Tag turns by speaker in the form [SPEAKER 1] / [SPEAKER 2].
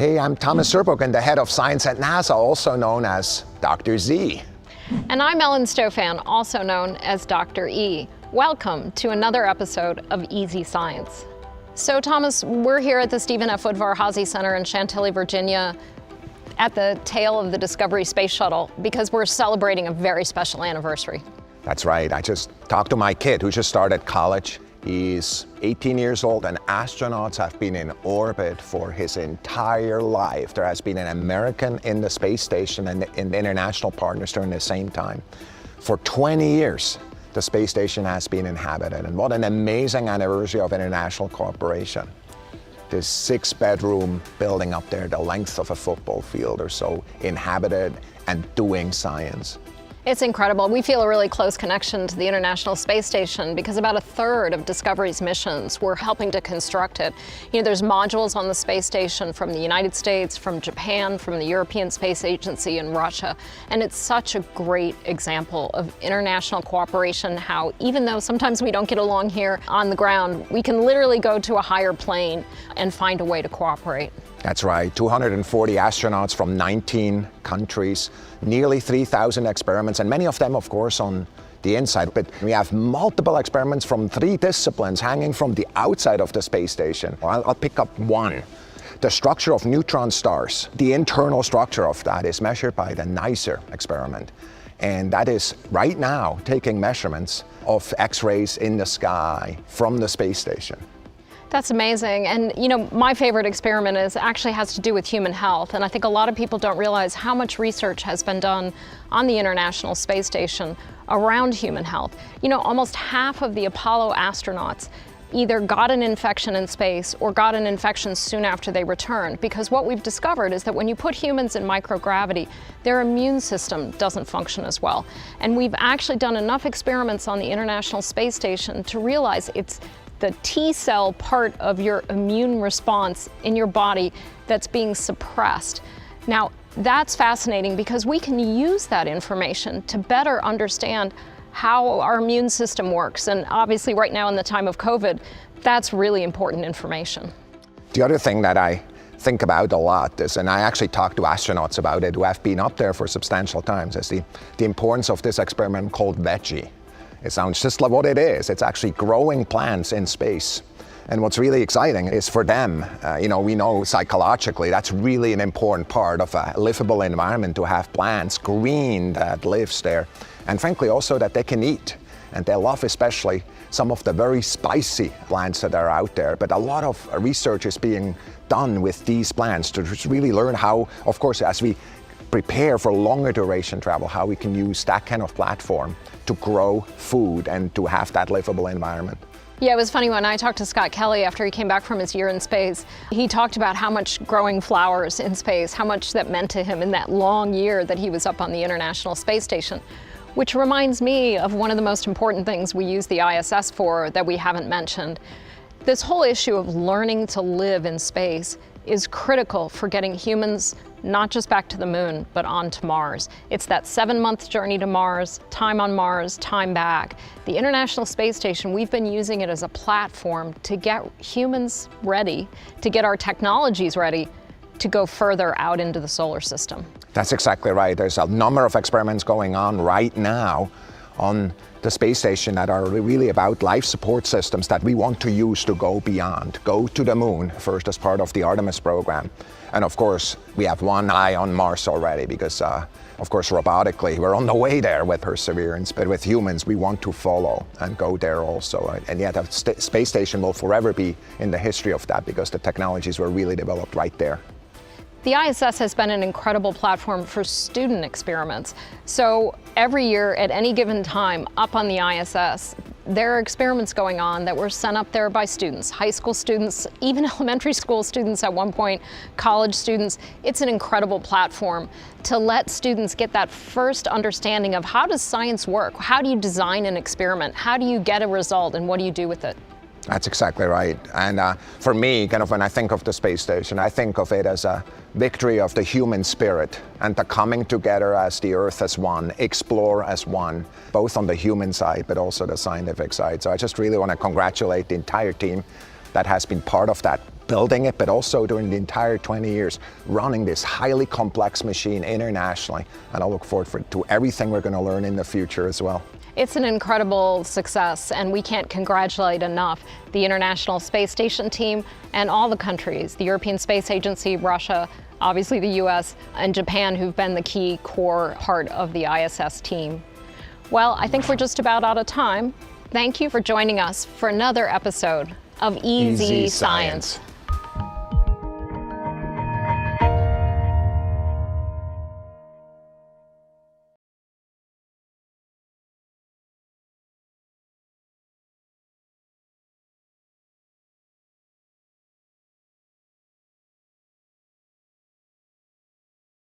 [SPEAKER 1] Hey, I'm Thomas Zurbuchen, the head of science at NASA, also known as Dr. Z.
[SPEAKER 2] And I'm Stofan, also known as Dr. E. Welcome to another episode of Easy Science. So Thomas, we're here at the Stephen F. Woodvar-Hazy Center in Chantilly, Virginia, at the tail of the Discovery Space Shuttle, because we're celebrating a very special anniversary.
[SPEAKER 1] That's right. I just talked to my kid who just started college. He's 18 years old, and astronauts have been in orbit for his entire life. There has been an American in the space station and in international partners during the same time. For 20 years, the space station has been inhabited, and what an amazing anniversary of international cooperation. This 6-bedroom building up there, the length of a football field or so, inhabited and doing science.
[SPEAKER 2] It's incredible. We feel a really close connection to the International Space Station because about a third of Discovery's missions were helping to construct it. You know, there's modules on the space station from the United States, from Japan, from the European Space Agency, and Russia. And it's such a great example of international cooperation, how even though sometimes we don't get along here on the ground, we can literally go to a higher plane and find a way to cooperate.
[SPEAKER 1] That's right, 240 astronauts from 19 countries, nearly 3,000 experiments, and many of them, of course, on the inside. But we have multiple experiments from 3 disciplines hanging from the outside of the space station. I'll pick up one. The structure of neutron stars. The internal structure of that is measured by the NICER experiment. And that is right now taking measurements of X-rays in the sky from the space station.
[SPEAKER 2] That's amazing. And you know, my favorite experiment actually has to do with human health. And I think a lot of people don't realize how much research has been done on the International Space Station around human health. You know, almost half of the Apollo astronauts either got an infection in space or got an infection soon after they returned, because what we've discovered is that when you put humans in microgravity, their immune system doesn't function as well. And we've actually done enough experiments on the International Space Station to realize it's the T-cell part of your immune response in your body that's being suppressed. Now, that's fascinating because we can use that information to better understand how our immune system works. And obviously right now in the time of COVID, that's really important information.
[SPEAKER 1] The other thing that I think about a lot is, and I actually talk to astronauts about it who have been up there for substantial times, is the importance of this experiment called veggie. It sounds just like what it is. It's actually growing plants in space. And what's really exciting is for them, we know psychologically that's really an important part of a livable environment, to have plants, green, that lives there. And frankly also that they can eat. And they love especially some of the very spicy plants that are out there. But a lot of research is being done with these plants to just really learn how, of course, as we prepare for longer duration travel, how we can use that kind of platform to grow food and to have that livable environment.
[SPEAKER 2] Yeah, it was funny when I talked to Scott Kelly after he came back from his year in space. He talked about how much growing flowers in space, how much that meant to him in that long year that he was up on the International Space Station. Which reminds me of one of the most important things we use the ISS for that we haven't mentioned. This whole issue of learning to live in space is critical for getting humans not just back to the moon, but on to Mars. It's that 7-month journey to Mars, time on Mars, time back. The International Space Station, we've been using it as a platform to get humans ready, to get our technologies ready to go further out into the solar system.
[SPEAKER 1] That's exactly right. There's a number of experiments going on right now on the space station that are really about life support systems that we want to use to go beyond, go to the moon first as part of the Artemis program. And of course, we have one eye on Mars already because, of course, robotically, we're on the way there with Perseverance, but with humans, we want to follow and go there also. And yet, the space station will forever be in the history of that because the technologies were really developed right there.
[SPEAKER 2] The ISS has been an incredible platform for student experiments. So every year at any given time up on the ISS, there are experiments going on that were sent up there by students, high school students, even elementary school students at one point, college students. It's an incredible platform to let students get that first understanding of how does science work? How do you design an experiment? How do you get a result and what do you do with it?
[SPEAKER 1] That's exactly right. And for me, kind of when I think of the space station, I think of it as a victory of the human spirit and the coming together as the Earth as one, explore as one, both on the human side, but also the scientific side. So I just really want to congratulate the entire team that has been part of that building it, but also during the entire 20 years running this highly complex machine internationally. And I look forward to everything we're going to learn in the future as well.
[SPEAKER 2] It's an incredible success, and we can't congratulate enough the International Space Station team and all the countries, the European Space Agency, Russia, obviously the US, and Japan, who've been the key core part of the ISS team. Well, I think we're just about out of time. Thank you for joining us for another episode of Easy Science.